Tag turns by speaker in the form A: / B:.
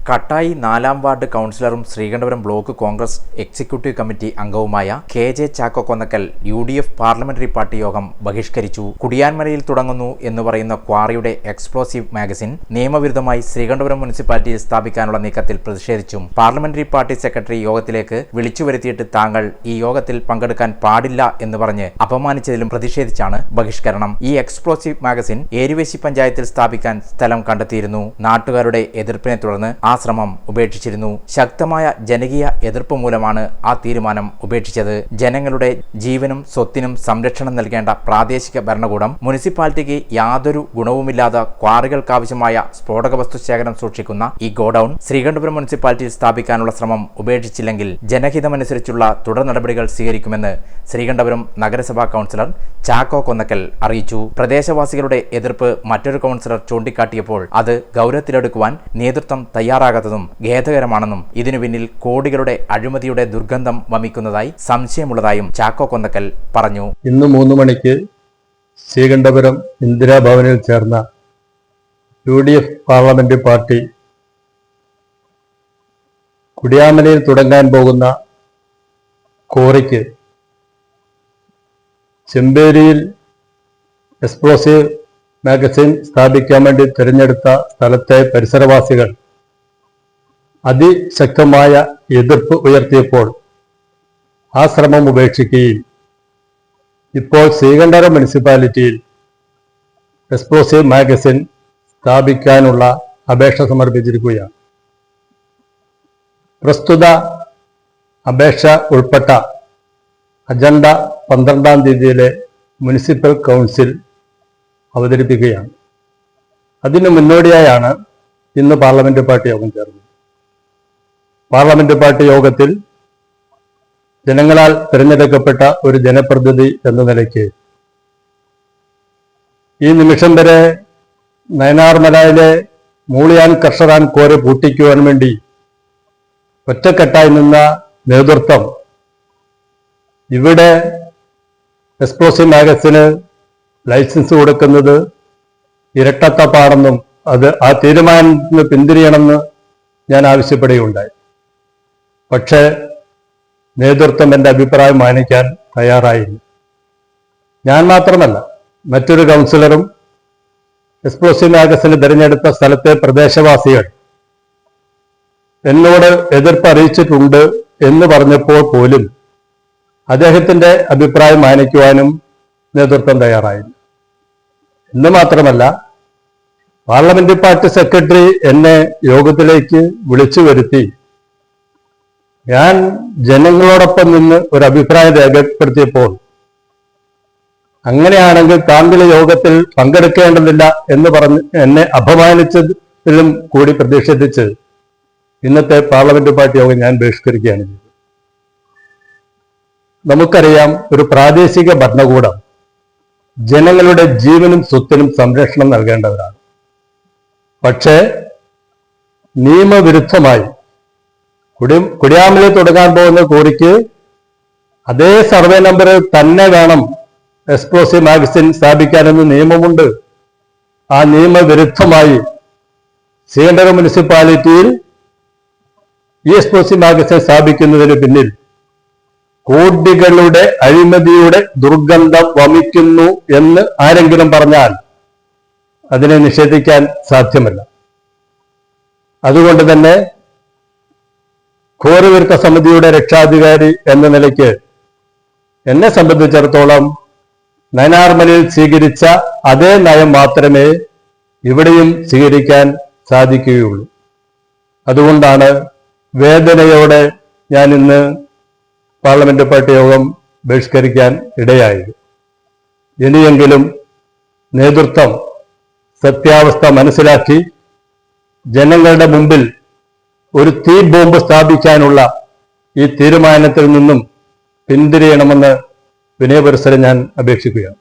A: കട്ടായി 4-ാം വാർഡ് കൗൺസിലറും Sreekandapuram block Congress executive committee അംഗവുമായ KJ. Chacko Konnakkal UDF parliamentary party യോഗം ബഹിഷ്കരിച്ചു. കുടിയാൻമലയിൽ തുടങ്ങുന്നു എന്ന് പറയുന്ന ക്വാറിയുടെ എക്സ്പ്ലോസീവ് മാഗസിൻ നിയമവിരുദ്ധമായി ശ്രീകണ്ഠപുരം മുനിസിപ്പാലിറ്റിയിൽ സ്ഥാപിക്കാനുള്ള നീക്കത്തിൽ പ്രതിഷേധിച്ചും പാർലമെന്ററി പാർട്ടി സെക്രട്ടറി യോഗത്തിലേക്ക് വിളിച്ചുവരുത്തിയിട്ട് താങ്കൾ ഈ യോഗത്തിൽ പങ്കെടുക്കാൻ പാടില്ല എന്ന് പറഞ്ഞ് അപമാനിച്ചതിലും പ്രതിഷേധിച്ചാണ് ബഹിഷ്കരണം. ഈ എക്സ്പ്ലോസീവ് മാഗസിൻ ഏരുവേശി പഞ്ചായത്തിൽ സ്ഥാപിക്കാൻ സ്ഥലം കണ്ടെത്തിയിരുന്നു. നാട്ടുകാരുടെ എതിർപ്പിനെ തുടർന്ന് ശ്രമം ഉപേക്ഷിച്ചിരുന്നു. ശക്തമായ ജനകീയ എതിർപ്പ് മൂലമാണ് ആ തീരുമാനം ഉപേക്ഷിച്ചത്. ജനങ്ങളുടെ ജീവനും സ്വത്തിനും സംരക്ഷണം നൽകേണ്ട പ്രാദേശിക ഭരണകൂടം മുനിസിപ്പാലിറ്റിക്ക് യാതൊരു ഗുണവുമില്ലാതെ ക്വാറികൾക്കാവശ്യമായ സ്ഫോടക വസ്തു ശേഖരം സൂക്ഷിക്കുന്ന ഈ ഗോഡൌൺ ശ്രീകണ്ഠപുരം മുനിസിപ്പാലിറ്റിയിൽ സ്ഥാപിക്കാനുള്ള ശ്രമം ഉപേക്ഷിച്ചില്ലെങ്കിൽ ജനഹിതമനുസരിച്ചുള്ള തുടർ നടപടികൾ സ്വീകരിക്കുമെന്ന് ശ്രീകണ്ഠപുരം നഗരസഭാ കൗൺസിലർ ചാക്കോ കൊന്നക്കൽ അറിയിച്ചു. പ്രദേശവാസികളുടെ എതിർപ്പ് മറ്റൊരു കൗൺസിലർ ചൂണ്ടിക്കാട്ടിയപ്പോൾ അത് ഗൗരവത്തിലെടുക്കുവാൻ നേതൃത്വം തയ്യാറാകാത്തതും ഖേദകരമാണെന്നും ഇതിനു പിന്നിൽ കോടികളുടെ അഴിമതിയുടെ ദുർഗന്ധം വമിക്കുന്നതായി സംശയമുള്ളതായും ചാക്കോ കൊന്നക്കൽ പറഞ്ഞു.
B: ഇന്ന് 3 മണിക്ക് ശ്രീകണ്ഠപുരം ഇന്ദിരാഭവനിൽ ചേർന്ന UDF പാർലമെന്റ് പാർട്ടി കുടിയാമലയിൽ തുടങ്ങാൻ പോകുന്ന കോറിക്ക് ചെമ്പേരിയിൽ എക്സ്പ്ലോസീവ് മാഗസിൻ സ്ഥാപിക്കാൻ വേണ്ടി തിരഞ്ഞെടുത്ത സ്ഥലത്തെ പരിസരവാസികൾ അതിശക്തമായ എതിർപ്പ് ഉയർത്തിയപ്പോൾ ആ ശ്രമം ഉപേക്ഷിക്കുകയും ഇപ്പോൾ ശ്രീകണ്ഠപുരം മുനിസിപ്പാലിറ്റിയിൽ എക്സ്പ്ലോസീവ് മാഗസിൻ സ്ഥാപിക്കാനുള്ള അപേക്ഷ സമർപ്പിച്ചിരിക്കുകയാണ്. പ്രസ്തുത അപേക്ഷ ഉൾപ്പെട്ട അജണ്ട 12-ാം തീയതിയിലെ മുനിസിപ്പൽ കൗൺസിൽ അവതരിപ്പിക്കുകയാണ്. അതിന് മുന്നോടിയായാണ് ഇന്ന് പാർലമെന്റ് പാർട്ടി യോഗം ചേർന്നത്. പാർലമെന്റ് പാർട്ടി യോഗത്തിൽ ജനങ്ങളാൽ തിരഞ്ഞെടുക്കപ്പെട്ട ഒരു ജനപ്രതിനിധി എന്ന നിലയ്ക്ക് ഈ നിമിഷം വരെ നയനാർമലയിലെ മൂളിയാൻ കർഷറാൻ കോറി പൂട്ടിക്കുവാൻ വേണ്ടി ഒറ്റക്കെട്ടായി നിന്ന നേതൃത്വം ഇവിടെ എക്സ്പ്ലോസീവ് മാഗസിന് ലൈസൻസ് കൊടുക്കുന്നത് ഇരട്ടത്തപ്പാണെന്നും അത് ആ തീരുമാനത്തിന് പിന്തിരിയണമെന്ന് ഞാൻ ആവശ്യപ്പെടുകയുണ്ടായി. പക്ഷേ നേതൃത്വം എൻ്റെ അഭിപ്രായം മാനിക്കാൻ തയ്യാറായില്ല. ഞാൻ മാത്രമല്ല, മറ്റൊരു കൗൺസിലറും എക്സ്പ്ലോസീവ് മാഗസിന് തിരഞ്ഞെടുത്ത സ്ഥലത്തെ പ്രദേശവാസികൾ എന്നോട് എതിർപ്പ് അറിയിച്ചിട്ടുണ്ട് എന്ന് പറഞ്ഞപ്പോൾ പോലും അദ്ദേഹത്തിന്റെ അഭിപ്രായം മാനിക്കുവാനും നേതൃത്വം തയ്യാറായില്ല. എന്ന് മാത്രമല്ല, പാർലമെന്റ് പാർട്ടി സെക്രട്ടറി എന്നെ യോഗത്തിലേക്ക് വിളിച്ചു വരുത്തി ഞാൻ ജനങ്ങളോടൊപ്പം നിന്ന് ഒരു അഭിപ്രായം രേഖപ്പെടുത്തിയപ്പോൾ അങ്ങനെയാണെങ്കിൽ താങ്കൾ യോഗത്തിൽ പങ്കെടുക്കേണ്ടതില്ല എന്ന് പറഞ്ഞ് എന്നെ അപമാനിച്ചതിലും കൂടി പ്രതിഷേധിച്ച് ഇന്നത്തെ പാർലമെന്റ് പാർട്ടി യോഗം ഞാൻ ബഹിഷ്കരിക്കുകയാണ് ചെയ്തത്. നമുക്കറിയാം, ഒരു പ്രാദേശിക ഭരണകൂടം ജനങ്ങളുടെ ജീവനും സ്വത്തിനും സംരക്ഷണം നൽകേണ്ടവരാണ്. പക്ഷേ നിയമവിരുദ്ധമായി കുടിയാമലയിൽ തുടങ്ങാൻ പോകുന്ന കോറിക്ക് അതേ സർവേ നമ്പറിൽ തന്നെ വേണം എക്സ്പ്ലോസീവ് മാഗസിൻ സ്ഥാപിക്കാനെന്ന് നിയമമുണ്ട്. ആ നിയമവിരുദ്ധമായി ശ്രീകണ്ഠപുരം മുനിസിപ്പാലിറ്റിയിൽ ഈ എക്സ്പ്ലോസീവ് മാഗസിൻ സ്ഥാപിക്കുന്നതിന് പിന്നിൽ കോടികളുടെ അഴിമതിയുടെ ദുർഗന്ധം വമിക്കുന്നു എന്ന് ആരെങ്കിലും പറഞ്ഞാൽ അതിനെ നിഷേധിക്കാൻ സാധ്യമല്ല. അതുകൊണ്ട് തന്നെ കോറി വിരുദ്ധ സമിതിയുടെ രക്ഷാധികാരി എന്ന നിലയ്ക്ക് എന്നെ സംബന്ധിച്ചിടത്തോളം നയനാർമലയിൽ സ്വീകരിച്ച അതേ നയം മാത്രമേ ഇവിടെയും സ്വീകരിക്കാൻ സാധിക്കുകയുള്ളൂ. അതുകൊണ്ടാണ് വേദനയോടെ ഞാൻ ഇന്ന് പാർലമെന്റ് പാർട്ടി യോഗം ബഹിഷ്കരിക്കാൻ ഇടയായത്. ഇനിയെങ്കിലും നേതൃത്വം സത്യാവസ്ഥ മനസ്സിലാക്കി ജനങ്ങളുടെ മുമ്പിൽ ഒരു തീ ബോംബ് സ്ഥാപിക്കാനുള്ള ഈ തീരുമാനത്തിൽ നിന്നും പിന്തിരിയണമെന്ന് വിനയപുരസ്സരം ഞാൻ അപേക്ഷിക്കുകയാണ്.